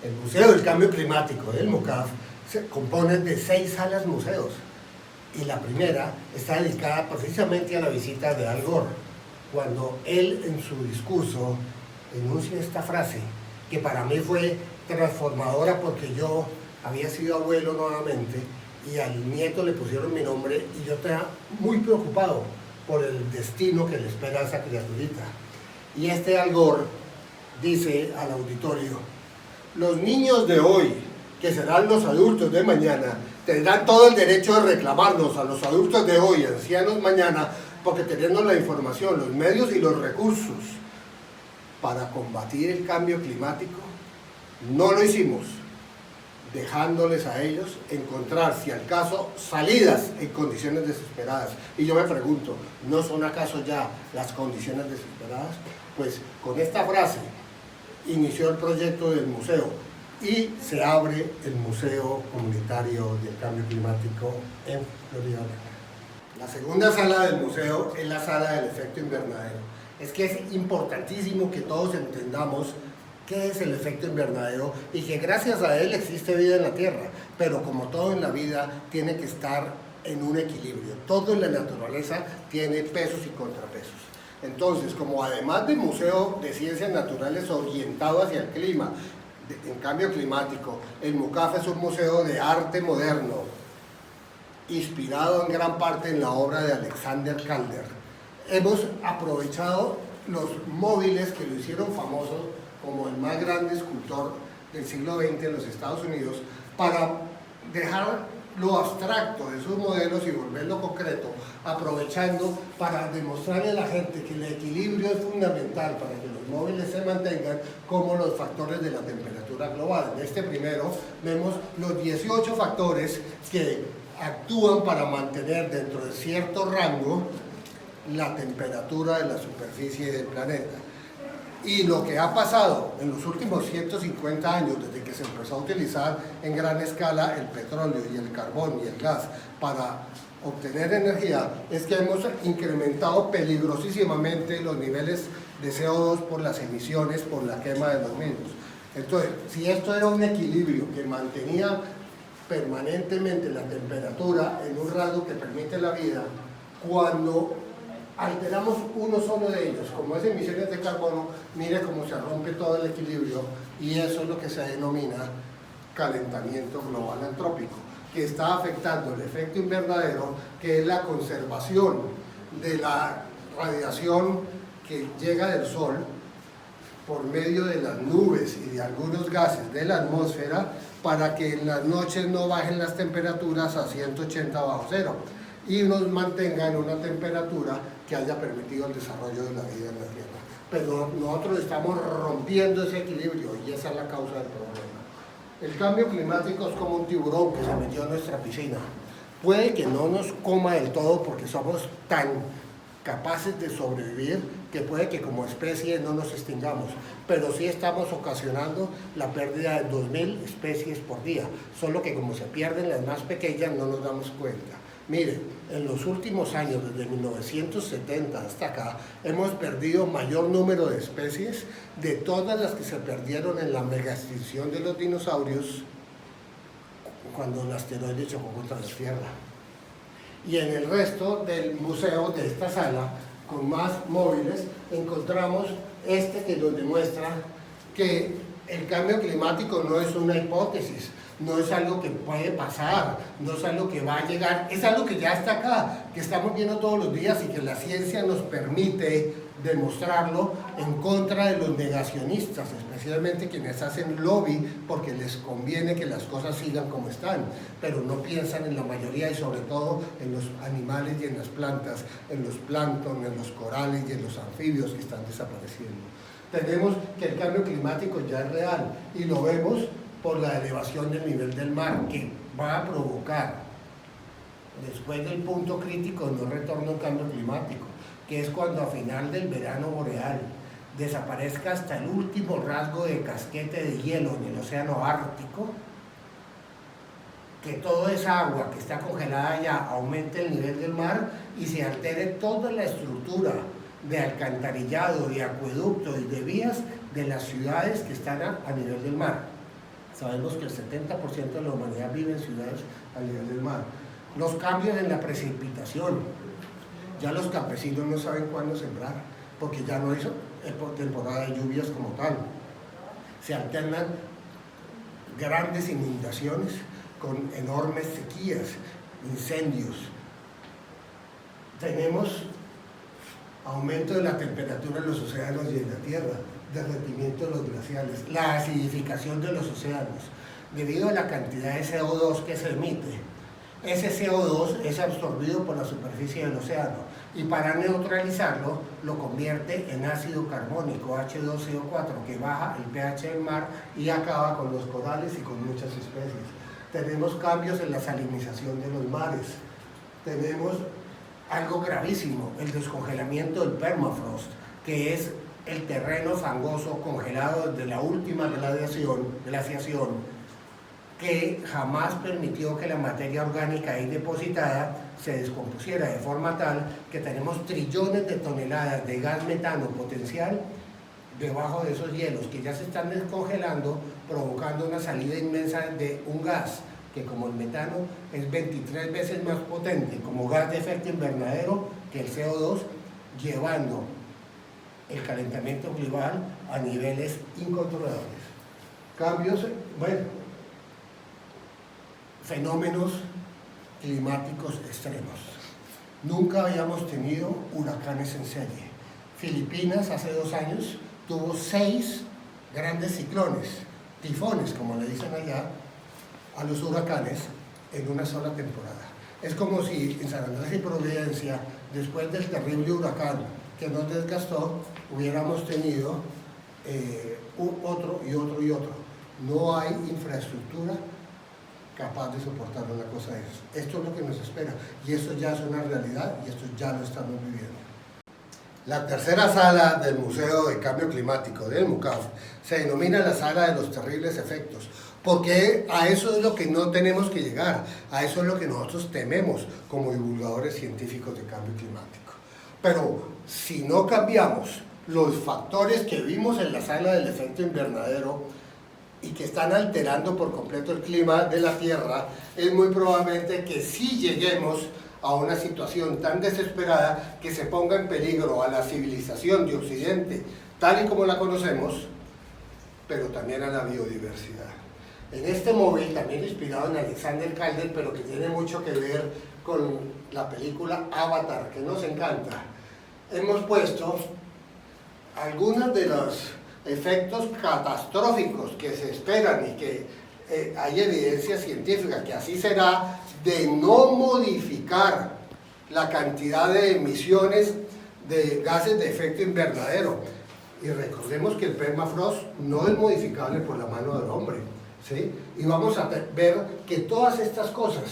El Museo del Cambio Climático del MUCAF se compone de 6 salas museos y la primera está dedicada precisamente a la visita de Al Gore, cuando él en su discurso enuncia esta frase que para mí fue transformadora porque yo había sido abuelo nuevamente y al nieto le pusieron mi nombre y yo estaba muy preocupado por el destino que le espera a esa criaturita. Y este Al Gore dice al auditorio: los niños de hoy, que serán los adultos de mañana, tendrán todo el derecho de reclamarnos a los adultos de hoy, ancianos mañana, porque teniendo la información, los medios y los recursos para combatir el cambio climático, no lo hicimos, dejándoles a ellos encontrar, si al caso, salidas en condiciones desesperadas. Y yo me pregunto, ¿no son acaso ya las condiciones desesperadas? Pues con esta frase inició el proyecto del museo y se abre el Museo Comunitario del Cambio Climático en Florida Blanca. La segunda sala del museo es la sala del efecto invernadero. Es que es importantísimo que todos entendamos qué es el efecto invernadero y que gracias a él existe vida en la Tierra, pero como todo en la vida tiene que estar en un equilibrio. Todo en la naturaleza tiene pesos y contrapesos. Entonces, como además de museo de ciencias naturales orientado hacia el clima, en cambio climático, el MUCAF es un museo de arte moderno, inspirado en gran parte en la obra de Alexander Calder. Hemos aprovechado los móviles que lo hicieron famoso como el más grande escultor del siglo XX en los Estados Unidos, para dejar lo abstracto de sus modelos y volverlo concreto, aprovechando para demostrarle a la gente que el equilibrio es fundamental para que los móviles se mantengan, como los factores de la temperatura global. En este primero vemos los 18 factores que actúan para mantener dentro de cierto rango la temperatura de la superficie del planeta. Y lo que ha pasado en los últimos 150 años, desde que se empezó a utilizar en gran escala el petróleo y el carbón y el gas para obtener energía, es que hemos incrementado peligrosísimamente los niveles de CO2 por las emisiones, por la quema de los mismos. Entonces, si esto era un equilibrio que mantenía permanentemente la temperatura en un rango que permite la vida, cuando alteramos uno solo de ellos, como es emisiones de carbono, mire cómo se rompe todo el equilibrio, y eso es lo que se denomina calentamiento global antrópico, que está afectando el efecto invernadero, que es la conservación de la radiación que llega del sol por medio de las nubes y de algunos gases de la atmósfera, para que en las noches no bajen las temperaturas a 180 bajo cero y nos mantenga en una temperatura que haya permitido el desarrollo de la vida en la Tierra. Pero nosotros estamos rompiendo ese equilibrio y esa es la causa del problema. El cambio climático es como un tiburón que se metió en nuestra piscina. Puede que no nos coma del todo porque somos tan capaces de sobrevivir que puede que como especie no nos extingamos, pero sí estamos ocasionando la pérdida de 2000 especies por día, solo que como se pierden las más pequeñas no nos damos cuenta. Miren, en los últimos años, desde 1970 hasta acá, hemos perdido mayor número de especies de todas las que se perdieron en la mega extinción de los dinosaurios cuando el asteroide chocó contra la Tierra. Y en el resto del museo de esta sala, con más móviles, encontramos este que nos demuestra que el cambio climático no es una hipótesis, no es algo que puede pasar, no es algo que va a llegar, es algo que ya está acá, que estamos viendo todos los días y que la ciencia nos permite demostrarlo en contra de los negacionistas, especialmente quienes hacen lobby porque les conviene que las cosas sigan como están, pero no piensan en la mayoría y sobre todo en los animales y en las plantas, en los plancton, en los corales y en los anfibios que están desapareciendo. Tenemos que el cambio climático ya es real y lo vemos por la elevación del nivel del mar, que va a provocar, después del punto crítico, no retorno al cambio climático, que es cuando a final del verano boreal desaparezca hasta el último rasgo de casquete de hielo en el océano Ártico, que toda esa agua que está congelada ya aumente el nivel del mar y se altere toda la estructura de alcantarillado, de acueducto y de vías de las ciudades que están a nivel del mar. Sabemos que el 70% de la humanidad vive en ciudades a nivel del mar. Los cambios en la precipitación. Ya los campesinos no saben cuándo sembrar, porque ya no es temporada de lluvias como tal. Se alternan grandes inundaciones con enormes sequías, incendios. Tenemos aumento de la temperatura en los océanos y en la tierra, derretimiento de los glaciales, la acidificación de los océanos, debido a la cantidad de CO2 que se emite. Ese CO2 es absorbido por la superficie del océano y para neutralizarlo lo convierte en ácido carbónico, H2CO4, que baja el pH del mar y acaba con los corales y con muchas especies. Tenemos cambios en la salinización de los mares. Tenemos algo gravísimo, el descongelamiento del permafrost, que es el terreno fangoso congelado desde la última glaciación, que jamás permitió que la materia orgánica ahí depositada se descompusiera, de forma tal que tenemos trillones de toneladas de gas metano potencial debajo de esos hielos que ya se están descongelando, provocando una salida inmensa de un gas que, como el metano, es 23 veces más potente como gas de efecto invernadero que el CO2, llevando el calentamiento global a niveles incontrolables. Cambios, fenómenos climáticos extremos. Nunca habíamos tenido huracanes en serie. Filipinas hace 2 años tuvo 6 grandes ciclones, tifones como le dicen allá a los huracanes, en una sola temporada. Es como si en San Andrés y Providencia, después del terrible huracán que nos desgastó, hubiéramos tenido otro y otro y otro. No hay infraestructura capaz de soportar una cosa de eso. Esto es lo que nos espera y esto ya es una realidad y esto ya lo estamos viviendo. La tercera sala del Museo de Cambio Climático del MUCAF se denomina la sala de los terribles efectos, porque a eso es lo que no tenemos que llegar, a eso es lo que nosotros tememos como divulgadores científicos de cambio climático. Pero si no cambiamos los factores que vimos en la sala del efecto invernadero y que están alterando por completo el clima de la Tierra, es muy probablemente que sí lleguemos a una situación tan desesperada que se ponga en peligro a la civilización de Occidente, tal y como la conocemos, pero también a la biodiversidad. En este móvil, también inspirado en Alexander Calder, pero que tiene mucho que ver con la película Avatar, que nos encanta, hemos puesto algunos de los efectos catastróficos que se esperan y que hay evidencia científica que así será, de no modificar la cantidad de emisiones de gases de efecto invernadero. Y recordemos que el permafrost no es modificable por la mano del hombre, ¿sí? Y vamos a ver que todas estas cosas,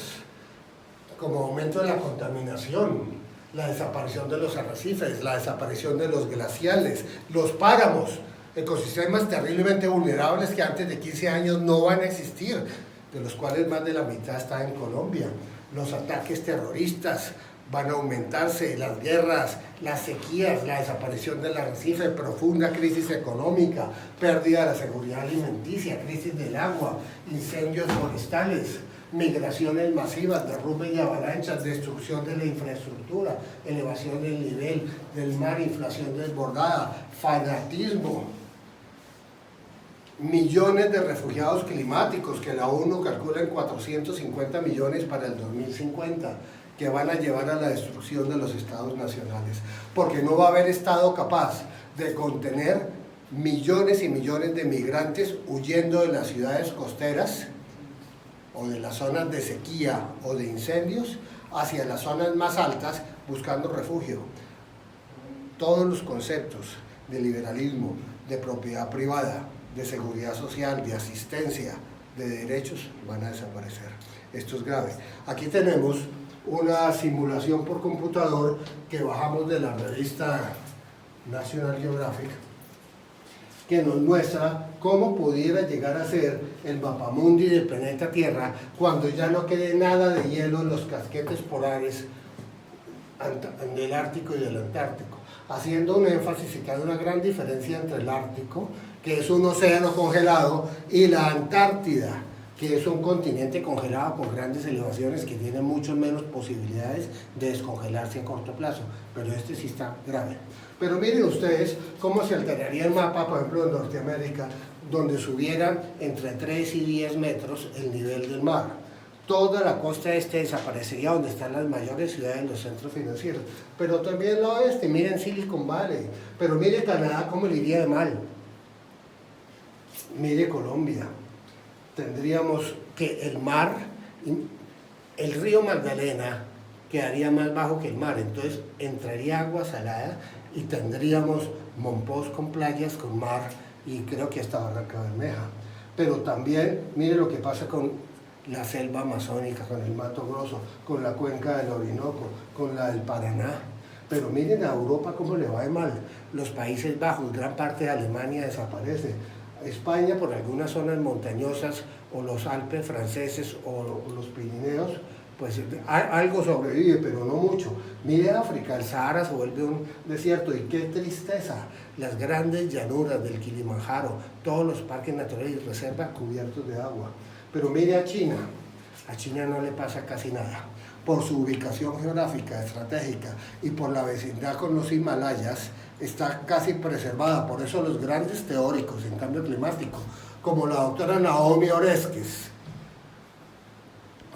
como aumento de la contaminación, la desaparición de los arrecifes, la desaparición de los glaciales, los páramos, ecosistemas terriblemente vulnerables que antes de 15 años no van a existir, de los cuales más de la mitad está en Colombia. Los ataques terroristas van a aumentarse, las guerras, las sequías, la desaparición del arrecife, profunda crisis económica, pérdida de la seguridad alimenticia, crisis del agua, incendios forestales, migraciones masivas, derrumbes y avalanchas, destrucción de la infraestructura, elevación del nivel del mar, inflación desbordada, fanatismo, millones de refugiados climáticos que la ONU calcula en 450 millones para el 2050, que van a llevar a la destrucción de los estados nacionales, porque no va a haber estado capaz de contener millones y millones de migrantes huyendo de las ciudades costeras o de las zonas de sequía o de incendios hacia las zonas más altas buscando refugio. Todos los conceptos de liberalismo, de propiedad privada, de seguridad social, de asistencia, de derechos van a desaparecer. Esto es grave. Aquí tenemos una simulación por computador que bajamos de la revista National Geographic, que nos muestra cómo pudiera llegar a ser el mapamundi del planeta Tierra cuando ya no quede nada de hielo en los casquetes polares del Ártico y del Antártico, haciendo un énfasis en que hay una gran diferencia entre el Ártico que es un océano congelado, y la Antártida, que es un continente congelado con grandes elevaciones que tiene mucho menos posibilidades de descongelarse a corto plazo, pero este sí está grave. Pero miren ustedes cómo se alteraría el mapa, por ejemplo, de Norteamérica, donde subieran entre 3 y 10 metros el nivel del mar. Toda la costa este desaparecería, donde están las mayores ciudades, los centros financieros, pero también el oeste. Miren Silicon Valley, pero mire Canadá cómo le iría de mal. Mire Colombia, tendríamos que el mar, el río Magdalena quedaría más bajo que el mar, entonces entraría agua salada y tendríamos Monpós con playas, con mar, y creo que hasta Barranca Bermeja. Pero también mire lo que pasa con la selva amazónica, con el Mato Grosso, con la cuenca del Orinoco, con la del Paraná. Pero miren a Europa cómo le va de mal. Los Países Bajos, gran parte de Alemania desaparece. España por algunas zonas montañosas, o los Alpes franceses, o los Pirineos, pues algo sobrevive, pero no mucho. Mire África, el Sahara se vuelve un desierto, y qué tristeza, las grandes llanuras del Kilimanjaro, todos los parques naturales y reservas cubiertos de agua. Pero mire a China no le pasa casi nada. Por su ubicación geográfica, estratégica, y por la vecindad con los Himalayas, está casi preservada. Por eso los grandes teóricos en cambio climático, como la doctora Naomi Oreskes,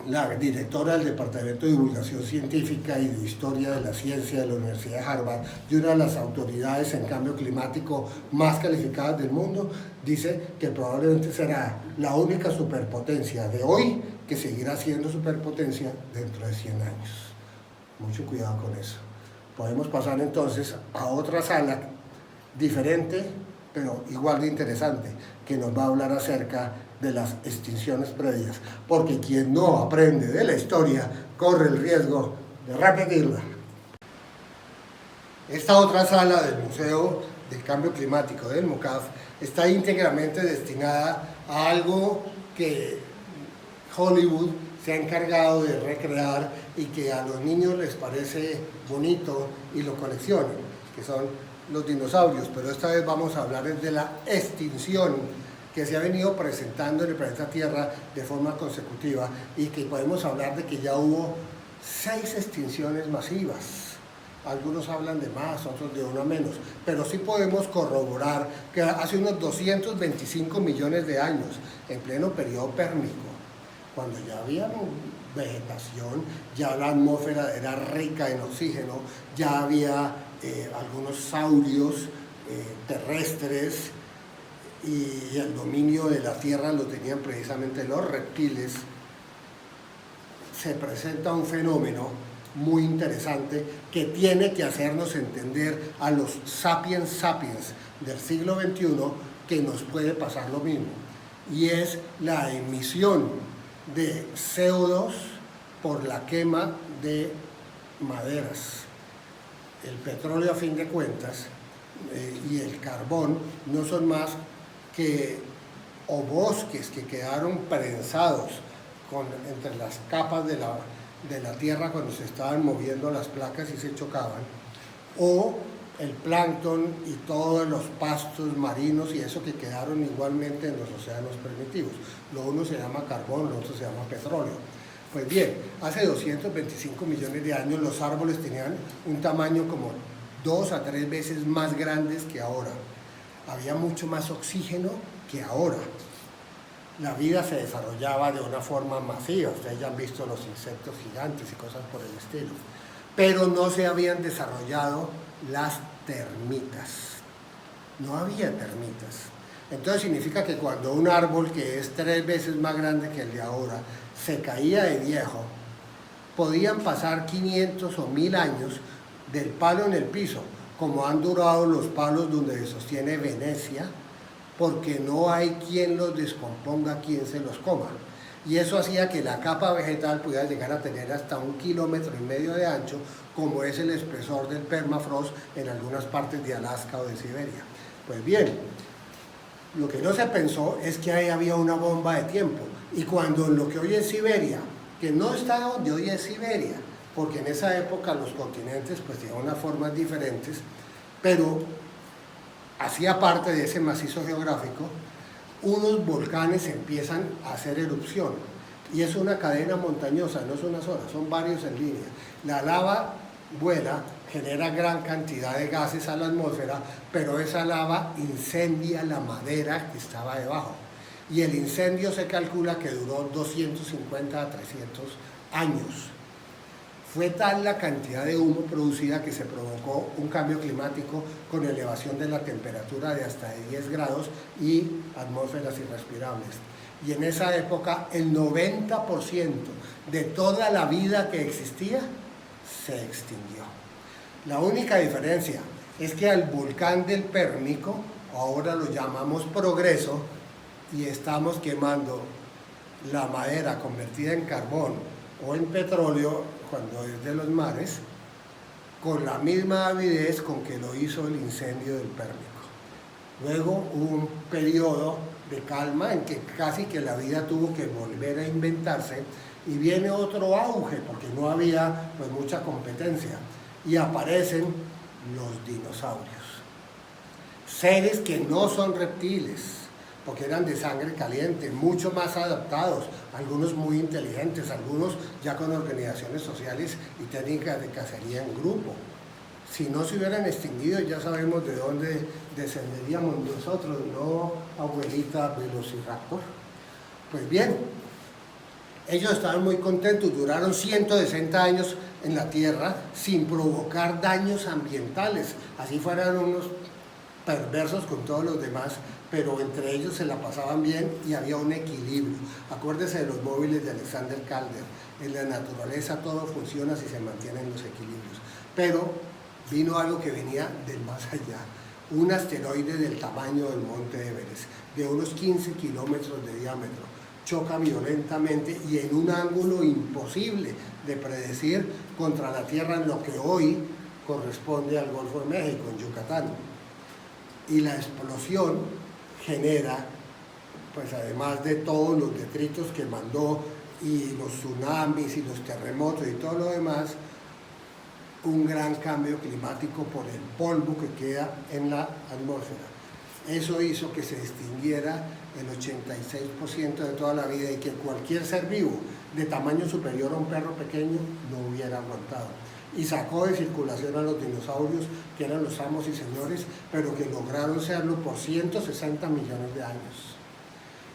la directora del Departamento de Divulgación Científica y de Historia de la Ciencia de la Universidad de Harvard, y una de las autoridades en cambio climático más calificadas del mundo, dice que probablemente será la única superpotencia de hoy que seguirá siendo superpotencia dentro de 100 años. Mucho cuidado con eso. Podemos pasar entonces a otra sala diferente, pero igual de interesante, que nos va a hablar acerca de las extinciones previas, porque quien no aprende de la historia corre el riesgo de repetirla. Esta otra sala del Museo del Cambio Climático del MUCAF está íntegramente destinada a algo que Hollywood se ha encargado de recrear y que a los niños les parece bonito y lo coleccionan, que son los dinosaurios, pero esta vez vamos a hablar de la extinción que se ha venido presentando en el planeta Tierra de forma consecutiva, y que podemos hablar de que ya hubo 6 extinciones masivas. Algunos hablan de más, otros de una menos, pero sí podemos corroborar que hace unos 225 millones de años, en pleno periodo pérmico, cuando ya había vegetación, ya la atmósfera era rica en oxígeno, ya había algunos saurios terrestres, y el dominio de la tierra lo tenían precisamente los reptiles. Se presenta un fenómeno muy interesante que tiene que hacernos entender a los sapiens sapiens del siglo XXI que nos puede pasar lo mismo, y es la emisión de CO2 por la quema de maderas. El petróleo, a fin de cuentas, y el carbón no son más que bosques que quedaron prensados entre las capas de la tierra cuando se estaban moviendo las placas y se chocaban, o el plancton y todos los pastos marinos y eso que quedaron igualmente en los océanos primitivos. Lo uno se llama carbón, lo otro se llama petróleo. Pues bien, hace 225 millones de años los árboles tenían un tamaño como 2 a 3 veces más grandes que ahora. Había mucho más oxígeno que ahora. La vida se desarrollaba de una forma masiva. Ustedes ya han visto los insectos gigantes y cosas por el estilo. Pero no se habían desarrollado las termitas. No había termitas. Entonces significa que cuando un árbol que es 3 veces más grande que el de ahora se caía de viejo, podían pasar 500 o 1000 años del palo en el piso, como han durado los palos donde se sostiene Venecia, porque no hay quien los descomponga, quien se los coma. Y eso hacía que la capa vegetal pudiera llegar a tener hasta 1,5 kilómetros de ancho, como es el espesor del permafrost en algunas partes de Alaska o de Siberia. Pues bien, lo que no se pensó es que ahí había una bomba de tiempo, y cuando lo que hoy es Siberia, que no está donde hoy es Siberia, porque en esa época los continentes pues tenían unas formas diferentes, pero hacía parte de ese macizo geográfico, unos volcanes empiezan a hacer erupción. Y es una cadena montañosa, no es una sola, son varios en línea. La lava vuela, genera gran cantidad de gases a la atmósfera, pero esa lava incendia la madera que estaba debajo. Y el incendio se calcula que duró 250 a 300 años. Fue tal la cantidad de humo producida que se provocó un cambio climático con elevación de la temperatura de hasta 10 grados y atmósferas irrespirables. Y en esa época el 90% de toda la vida que existía se extinguió. La única diferencia es que al volcán del Pérmico ahora lo llamamos Progreso y estamos quemando la madera convertida en carbón o en petróleo cuando es de los mares con la misma avidez con que lo hizo el incendio del Pérmico. Luego hubo un periodo de calma en que casi que la vida tuvo que volver a inventarse y viene otro auge porque no había pues mucha competencia y aparecen los dinosaurios, seres que no son reptiles porque eran de sangre caliente, mucho más adaptados, algunos muy inteligentes, algunos ya con organizaciones sociales y técnicas de cacería en grupo. Si no se hubieran extinguido, ya sabemos de dónde descenderíamos nosotros, ¿no, abuelita Velociraptor? Pues bien, ellos estaban muy contentos, duraron 160 años en la Tierra sin provocar daños ambientales, así fueran unos perversos con todos los demás, pero entre ellos se la pasaban bien y había un equilibrio. Acuérdese de los móviles de Alexander Calder, en la naturaleza todo funciona si se mantienen los equilibrios, pero vino algo que venía del más allá, un asteroide del tamaño del monte Everest, de unos 15 kilómetros de diámetro, choca violentamente y en un ángulo imposible de predecir contra la Tierra en lo que hoy corresponde al Golfo de México, en Yucatán. Y la explosión genera, pues además de todos los detritos que mandó y los tsunamis y los terremotos y todo lo demás, un gran cambio climático por el polvo que queda en la atmósfera. Eso hizo que se extinguiera el 86% de toda la vida y que cualquier ser vivo de tamaño superior a un perro pequeño no hubiera aguantado. Y sacó de circulación a los dinosaurios, que eran los amos y señores, pero que lograron serlo por 160 millones de años.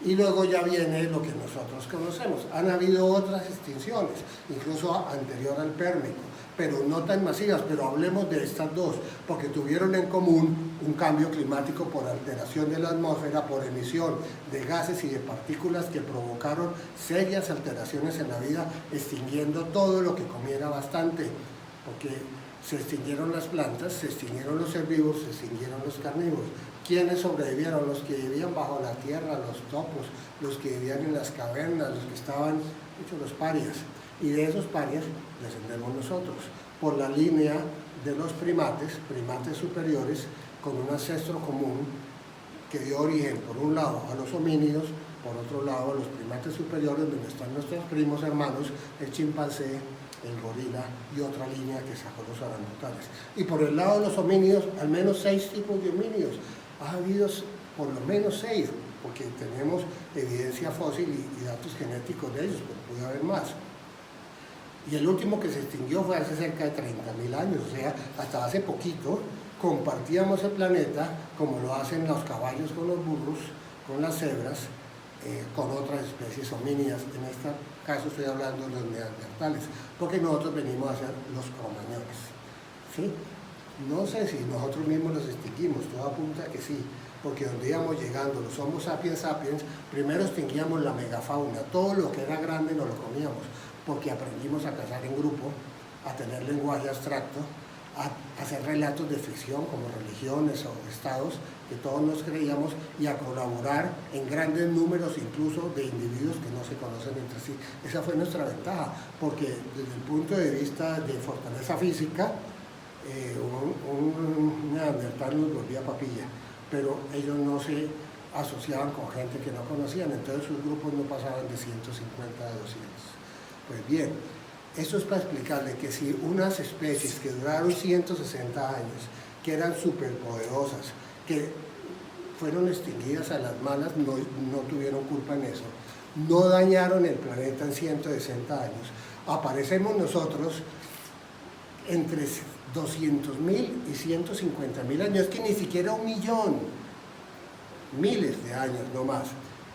Y luego ya viene lo que nosotros conocemos. Han habido otras extinciones, incluso anterior al Pérmico, pero no tan masivas, pero hablemos de estas dos, porque tuvieron en común un cambio climático por alteración de la atmósfera, por emisión de gases y de partículas que provocaron serias alteraciones en la vida, extinguiendo todo lo que comiera bastante, porque se extinguieron las plantas, se extinguieron los herbívoros, se extinguieron los carnívoros. ¿Quiénes sobrevivieron? Los que vivían bajo la tierra, los topos, los que vivían en las cavernas, los que estaban, los parias. Y de esos parias descendemos nosotros, por la línea de los primates superiores, con un ancestro común que dio origen, por un lado, a los homínidos, por otro lado, a los primates superiores, donde están nuestros primos hermanos, el chimpancé, el gorila y otra línea que sacó los orangutanes. Y por el lado de los homínidos, al menos 6 tipos de homínidos. Ha habido por lo menos 6, porque tenemos evidencia fósil y datos genéticos de ellos, pero puede haber más. Y el último que se extinguió fue hace cerca de 30.000 años, o sea, hasta hace poquito compartíamos el planeta como lo hacen los caballos con los burros, con las cebras, con otras especies homínidas. En este caso estoy hablando de los neandertales, porque nosotros venimos a ser los cromañones, ¿sí? No sé si nosotros mismos los extinguimos, todo apunta que sí, porque donde íbamos llegando, los Homo sapiens sapiens, primero extinguíamos la megafauna, todo lo que era grande nos lo comíamos, porque aprendimos a cazar en grupo, a tener lenguaje abstracto, a hacer relatos de ficción como religiones o estados que todos nos creíamos y a colaborar en grandes números incluso de individuos que no se conocen entre sí. Esa fue nuestra ventaja, porque desde el punto de vista de fortaleza física, un neandertal nos volvía papilla, pero ellos no se asociaban con gente que no conocían, entonces sus grupos no pasaban de 150 a 200. Pues bien, eso es para explicarle que si unas especies que duraron 160 años, que eran superpoderosas, que fueron extinguidas a las malas, no tuvieron culpa en eso, no dañaron el planeta en 160 años. Aparecemos nosotros entre 200.000 y 150.000 años, es que ni siquiera 1.000.000, miles de años no más.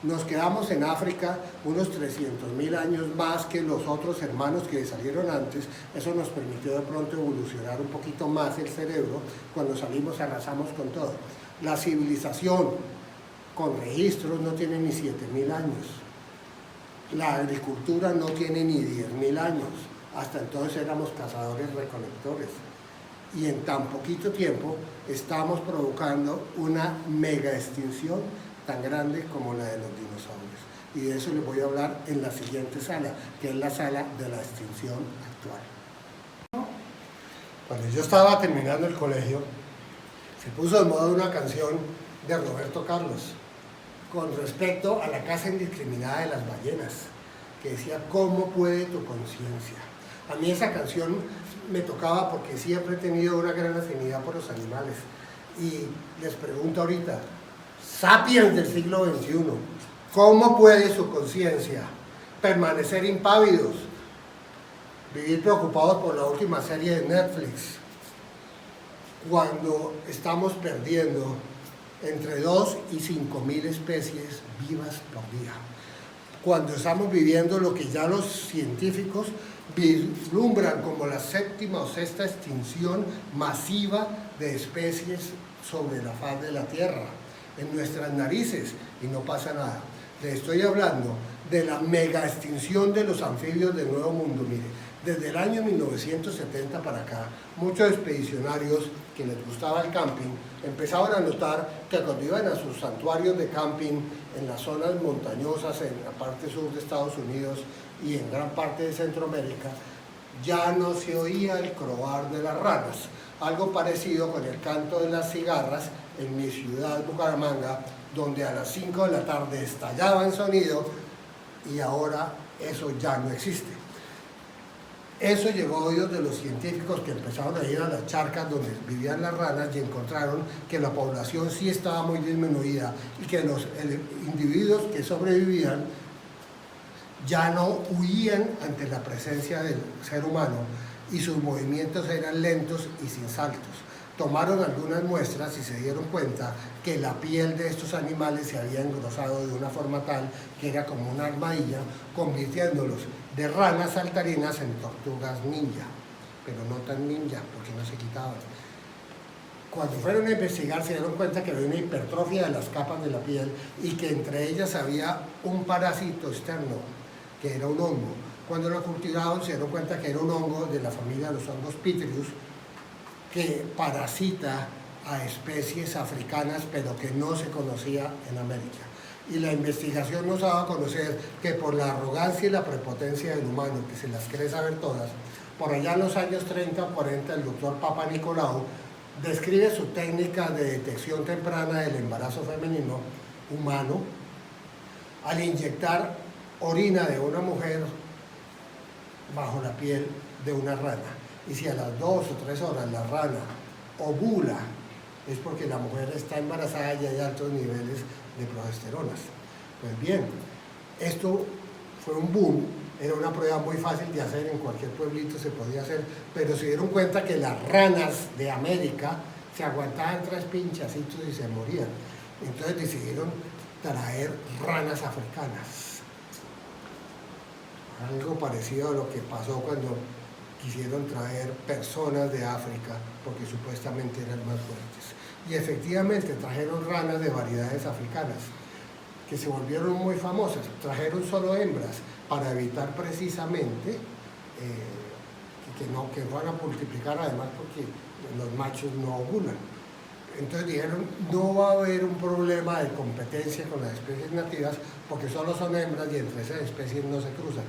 Nos quedamos en África unos 300.000 años más que los otros hermanos que salieron antes. Eso nos permitió de pronto evolucionar un poquito más el cerebro. Cuando salimos arrasamos con todo. La civilización con registros no tiene ni 7.000 años. La agricultura no tiene ni 10.000 años. Hasta entonces éramos cazadores recolectores. Y en tan poquito tiempo estamos provocando una mega extinción tan grande como la de los dinosaurios. Y de eso les voy a hablar en la siguiente sala, que es la sala de la extinción actual. Cuando yo estaba terminando el colegio, se puso de moda una canción de Roberto Carlos con respecto a la caza indiscriminada de las ballenas, que decía, ¿cómo puede tu conciencia? A mí esa canción me tocaba porque siempre he tenido una gran afinidad por los animales. Y les pregunto ahorita, Sapiens del siglo XXI, ¿cómo puede su conciencia permanecer impávidos, vivir preocupados por la última serie de Netflix, cuando estamos perdiendo entre 2 y 5.000 especies vivas por día? Cuando estamos viviendo lo que ya los científicos vislumbran como la 7ª o 6ª extinción masiva de especies sobre la faz de la Tierra, en nuestras narices, y no pasa nada. Les estoy hablando de la mega extinción de los anfibios del Nuevo Mundo. Mire, desde el año 1970 para acá, muchos expedicionarios que les gustaba el camping empezaron a notar que cuando iban a sus santuarios de camping en las zonas montañosas, en la parte sur de Estados Unidos y en gran parte de Centroamérica, ya no se oía el croar de las ranas. Algo parecido con el canto de las cigarras en mi ciudad, Bucaramanga, donde a las 5 de la tarde estallaba en sonido, y ahora eso ya no existe. Eso llegó a oídos de los científicos, que empezaron a ir a las charcas donde vivían las ranas y encontraron que la población sí estaba muy disminuida y que los individuos que sobrevivían ya no huían ante la presencia del ser humano y sus movimientos eran lentos y sin saltos. Tomaron algunas muestras y se dieron cuenta que la piel de estos animales se había engrosado de una forma tal que era como una armadilla, convirtiéndolos de ranas saltarinas en tortugas ninja, pero no tan ninja porque no se quitaban. Cuando fueron a investigar se dieron cuenta que había una hipertrofia de las capas de la piel y que entre ellas había un parásito externo, que era un hongo. Cuando lo cultivaron se dieron cuenta que era un hongo de la familia de los hongos Pitheus, que parasita a especies africanas, pero que no se conocía en América. Y la investigación nos ha dado a conocer que por la arrogancia y la prepotencia del humano, que se las cree saber todas, por allá en los años 30 o 40, el doctor Papa Nicolau describe su técnica de detección temprana del embarazo femenino humano al inyectar orina de una mujer bajo la piel de una rana. Y si a las 2 o 3 horas la rana ovula, es porque la mujer está embarazada y hay altos niveles de progesteronas. Pues bien, esto fue un boom, era una prueba muy fácil de hacer, en cualquier pueblito se podía hacer, pero se dieron cuenta que las ranas de América se aguantaban 3 pinchacitos y se morían. Entonces decidieron traer ranas africanas. Algo parecido a lo que pasó cuando quisieron traer personas de África porque supuestamente eran más fuertes. Y efectivamente trajeron ranas de variedades africanas que se volvieron muy famosas. Trajeron solo hembras para evitar precisamente que van a multiplicar, además porque los machos no ovulan. Entonces dijeron, no va a haber un problema de competencia con las especies nativas porque solo son hembras y entre esas especies no se cruzan.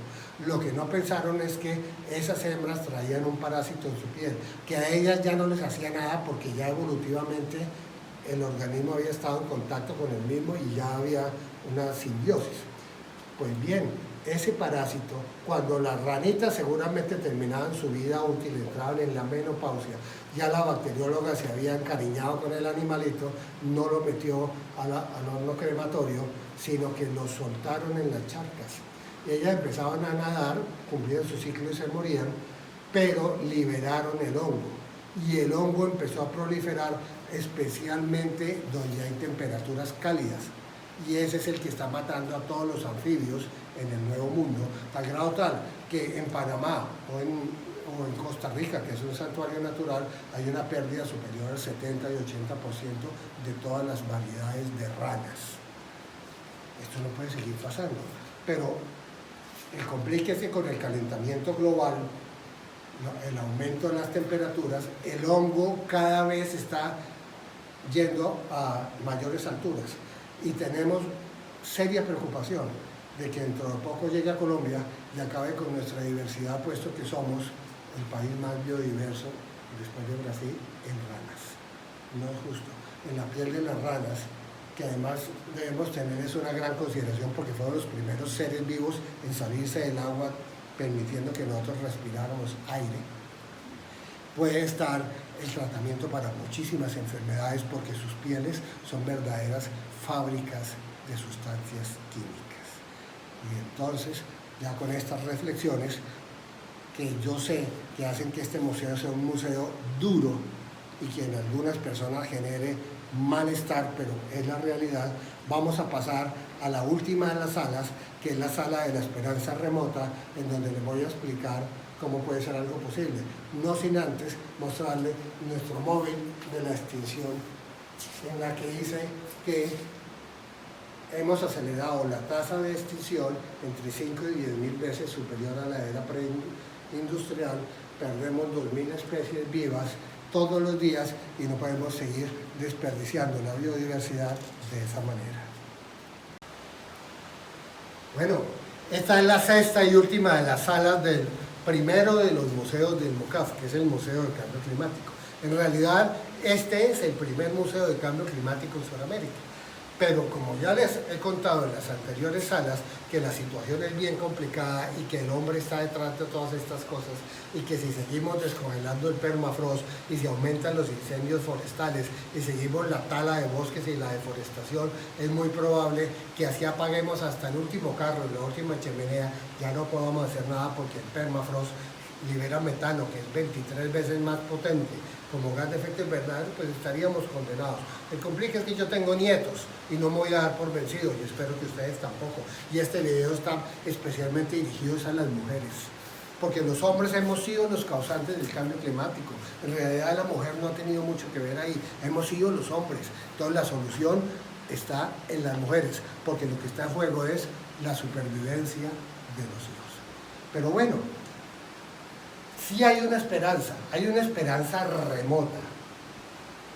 Lo que no pensaron es que esas hembras traían un parásito en su piel, que a ellas ya no les hacía nada porque ya evolutivamente el organismo había estado en contacto con el mismo y ya había una simbiosis. Pues bien, ese parásito, cuando las ranitas seguramente terminaban su vida útil, entraban en la menopausia, ya la bacterióloga se había encariñado con el animalito, no lo metió al horno crematorio, sino que lo soltaron en las charcas. Y ellas empezaban a nadar, cumplían su ciclo y se morían, pero liberaron el hongo. Y el hongo empezó a proliferar especialmente donde hay temperaturas cálidas. Y ese es el que está matando a todos los anfibios en el Nuevo Mundo, al grado tal que en Panamá o en Costa Rica, que es un santuario natural, hay una pérdida superior al 70 y 80% de todas las variedades de ranas. Esto no puede seguir pasando. Pero el complique es que con el calentamiento global, el aumento de las temperaturas, el hongo cada vez está yendo a mayores alturas. Y tenemos seria preocupación de que dentro de poco llegue a Colombia y acabe con nuestra diversidad, puesto que somos el país más biodiverso después de Brasil en ranas. No es justo. En la piel de las ranas, que además debemos tener es una gran consideración porque fueron los primeros seres vivos en salirse del agua, permitiendo que nosotros respiráramos aire, puede estar el tratamiento para muchísimas enfermedades porque sus pieles son verdaderas fábricas de sustancias químicas. Y entonces, ya con estas reflexiones, que yo sé que hacen que este museo sea un museo duro y que en algunas personas genere malestar, pero es la realidad, vamos a pasar a la última de las salas, que es la sala de la esperanza remota, en donde les voy a explicar cómo puede ser algo posible, no sin antes mostrarle nuestro móvil de la extinción, en la que dice que hemos acelerado la tasa de extinción entre 5 y 10.000 veces superior a la era preindustrial, perdemos 2.000 especies vivas todos los días y no podemos seguir desperdiciando la biodiversidad de esa manera. Bueno, esta es la sexta y última de las salas del primero de los museos del MOCAF, que es el Museo del Cambio Climático. En realidad, este es el primer museo de cambio climático en Sudamérica. Pero como ya les he contado en las anteriores salas, que la situación es bien complicada y que el hombre está detrás de todas estas cosas y que si seguimos descongelando el permafrost y si aumentan los incendios forestales y seguimos la tala de bosques y la deforestación, es muy probable que así apaguemos hasta el último carro y la última chimenea, ya no podamos hacer nada porque el permafrost libera metano, que es 23 veces más potente como gas de efecto invernadero, pues estaríamos condenados. El complique es que yo tengo nietos y no me voy a dar por vencido y espero que ustedes tampoco. Y este video está especialmente dirigido a las mujeres, porque los hombres hemos sido los causantes del cambio climático. En realidad la mujer no ha tenido mucho que ver ahí, hemos sido los hombres. Entonces la solución está en las mujeres, porque lo que está en juego es la supervivencia de los hijos. Pero bueno, sí hay una esperanza remota,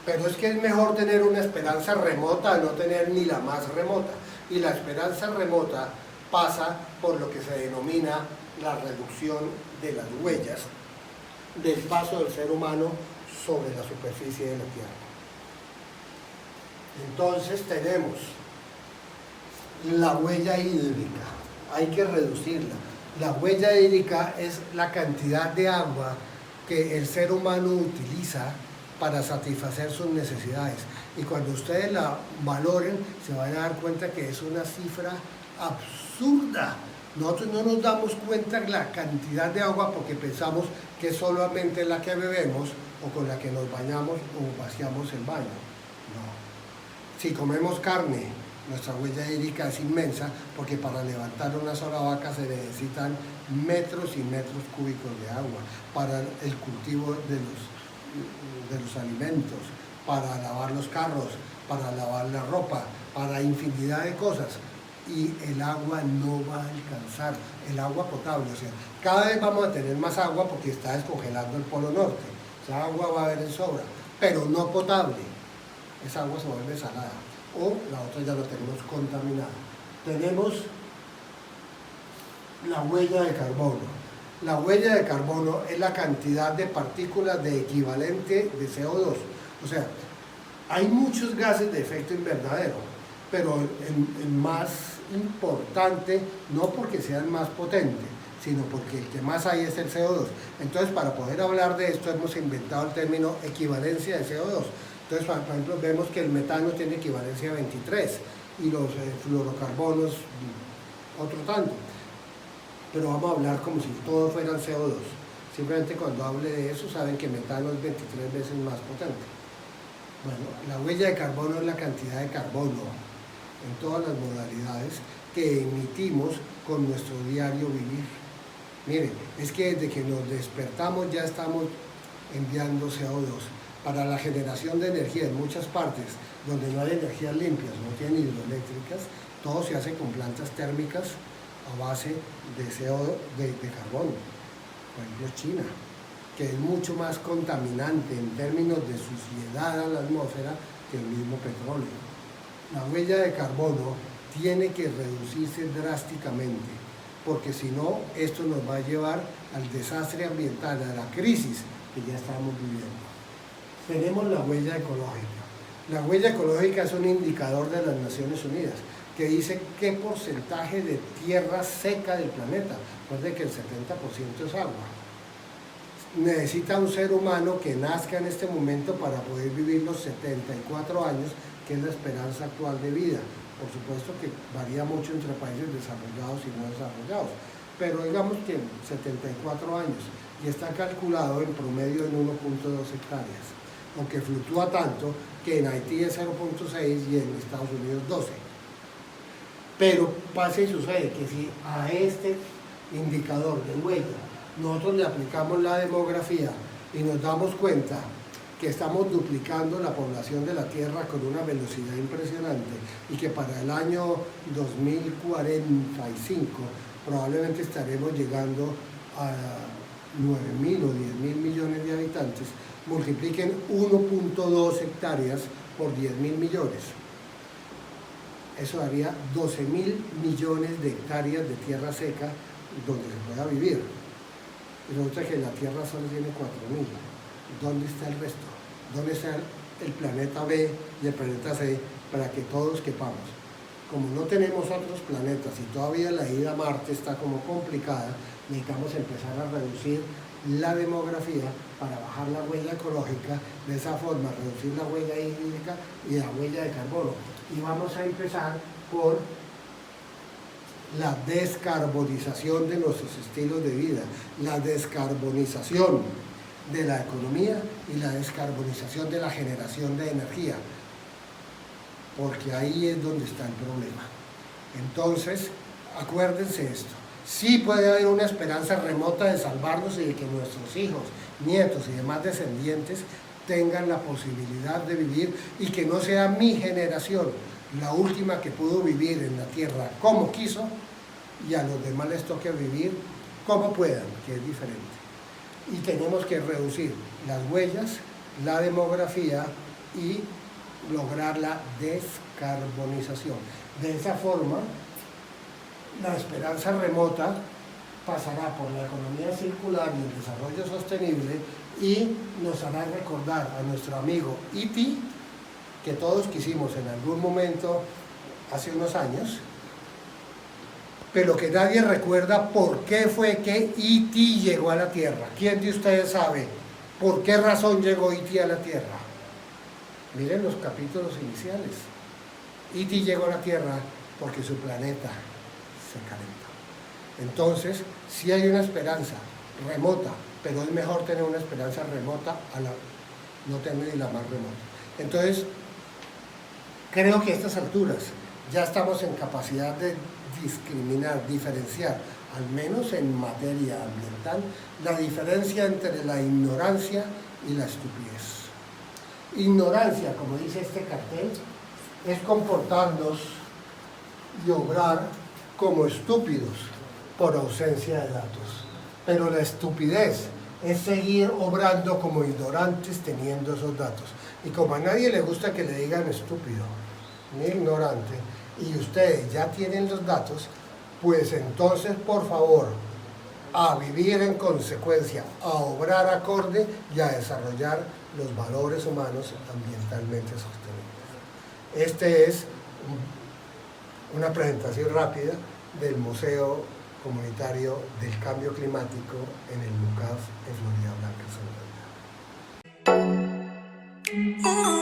pero es que es mejor tener una esperanza remota a no tener ni la más remota, y la esperanza remota pasa por lo que se denomina la reducción de las huellas del paso del ser humano sobre la superficie de la Tierra. Entonces tenemos la huella hídrica, hay que reducirla. La huella hídrica es la cantidad de agua que el ser humano utiliza para satisfacer sus necesidades. Y cuando ustedes la valoren, se van a dar cuenta que es una cifra absurda. Nosotros no nos damos cuenta de la cantidad de agua porque pensamos que es solamente la que bebemos o con la que nos bañamos o vaciamos el baño. No. Si comemos carne, nuestra huella hídrica es inmensa porque para levantar una sola vaca se necesitan metros y metros cúbicos de agua para el cultivo de los alimentos, para lavar los carros, para lavar la ropa, para infinidad de cosas. Y el agua no va a alcanzar, el agua potable. O sea, cada vez vamos a tener más agua porque está descongelando el Polo Norte. Esa agua va a haber en sobra, pero no potable. Esa agua se vuelve salada. O la otra ya la tenemos contaminada. Tenemos la huella de carbono. La huella de carbono es la cantidad de partículas de equivalente de CO2. O sea, hay muchos gases de efecto invernadero, pero el más importante, no porque sea el más potente, sino porque el que más hay es el CO2. Entonces, para poder hablar de esto, hemos inventado el término equivalencia de CO2. Entonces, por ejemplo, vemos que el metano tiene equivalencia a 23 y los fluorocarbonos otro tanto. Pero vamos a hablar como si todos fueran CO2. Simplemente cuando hable de eso, saben que metano es 23 veces más potente. Bueno, la huella de carbono es la cantidad de carbono en todas las modalidades que emitimos con nuestro diario vivir. Miren, es que desde que nos despertamos ya estamos enviando CO2 para la generación de energía en muchas partes donde no hay energías limpias, no tienen hidroeléctricas, todo se hace con plantas térmicas a base de CO2, de carbono. Por ejemplo, China, que es mucho más contaminante en términos de suciedad a la atmósfera que el mismo petróleo. La huella de carbono tiene que reducirse drásticamente, porque si no, esto nos va a llevar al desastre ambiental, a la crisis que ya estamos viviendo. Tenemos la huella ecológica. La huella ecológica es un indicador de las Naciones Unidas que dice qué porcentaje de tierra seca del planeta. Recuerden que el 70% es agua. Necesita un ser humano que nazca en este momento para poder vivir los 74 años, que es la esperanza actual de vida. Por supuesto que varía mucho entre países desarrollados y no desarrollados, pero digamos que 74 años, y está calculado en promedio en 1.2 hectáreas, aunque fluctúa tanto que en Haití es 0.6 y en Estados Unidos 12. Pero pasa y sucede que si a este indicador de huella nosotros le aplicamos la demografía y nos damos cuenta que estamos duplicando la población de la Tierra con una velocidad impresionante y que para el año 2045 probablemente estaremos llegando a 9.000 o 10.000 millones de habitantes, multipliquen 1.2 hectáreas por 10.000 millones. Eso daría 12.000 millones de hectáreas de tierra seca donde se pueda vivir. Y resulta que la Tierra solo tiene 4.000. ¿Dónde está el resto? ¿Dónde está el planeta B y el planeta C para que todos quepamos? Como no tenemos otros planetas y todavía la ida a Marte está como complicada, necesitamos empezar a reducir la demografía para bajar la huella ecológica, de esa forma reducir la huella hídrica y la huella de carbono. Y vamos a empezar por la descarbonización de nuestros estilos de vida, la descarbonización de la economía y la descarbonización de la generación de energía, porque ahí es donde está el problema. Entonces, acuérdense esto, sí puede haber una esperanza remota de salvarnos y de que nuestros hijos, nietos y demás descendientes tengan la posibilidad de vivir y que no sea mi generación la última que pudo vivir en la Tierra como quiso y a los demás les toque vivir como puedan, que es diferente. Y tenemos que reducir las huellas, la demografía y lograr la descarbonización. De esa forma, la esperanza remota pasará por la economía circular y el desarrollo sostenible y nos hará recordar a nuestro amigo E.T., que todos quisimos en algún momento hace unos años, pero que nadie recuerda por qué fue que E.T. llegó a la Tierra. ¿Quién de ustedes sabe por qué razón llegó E.T. a la Tierra? Miren los capítulos iniciales. E.T. llegó a la Tierra porque su planeta se calentó. Entonces, sí hay una esperanza remota, pero es mejor tener una esperanza remota a no tener ni la más remota. Entonces, creo que a estas alturas ya estamos en capacidad de discriminar, diferenciar, al menos en materia ambiental, la diferencia entre la ignorancia y la estupidez. Ignorancia, como dice este cartel, es comportarnos y obrar como estúpidos por ausencia de datos. Pero la estupidez es seguir obrando como ignorantes teniendo esos datos. Y como a nadie le gusta que le digan estúpido ni ignorante, y ustedes ya tienen los datos, pues entonces, por favor, a vivir en consecuencia, a obrar acorde y a desarrollar los valores humanos ambientalmente sostenibles. Este es una presentación rápida del Museo Comunitario del Cambio Climático en el MUCAF en Florida Blanca, Sonora.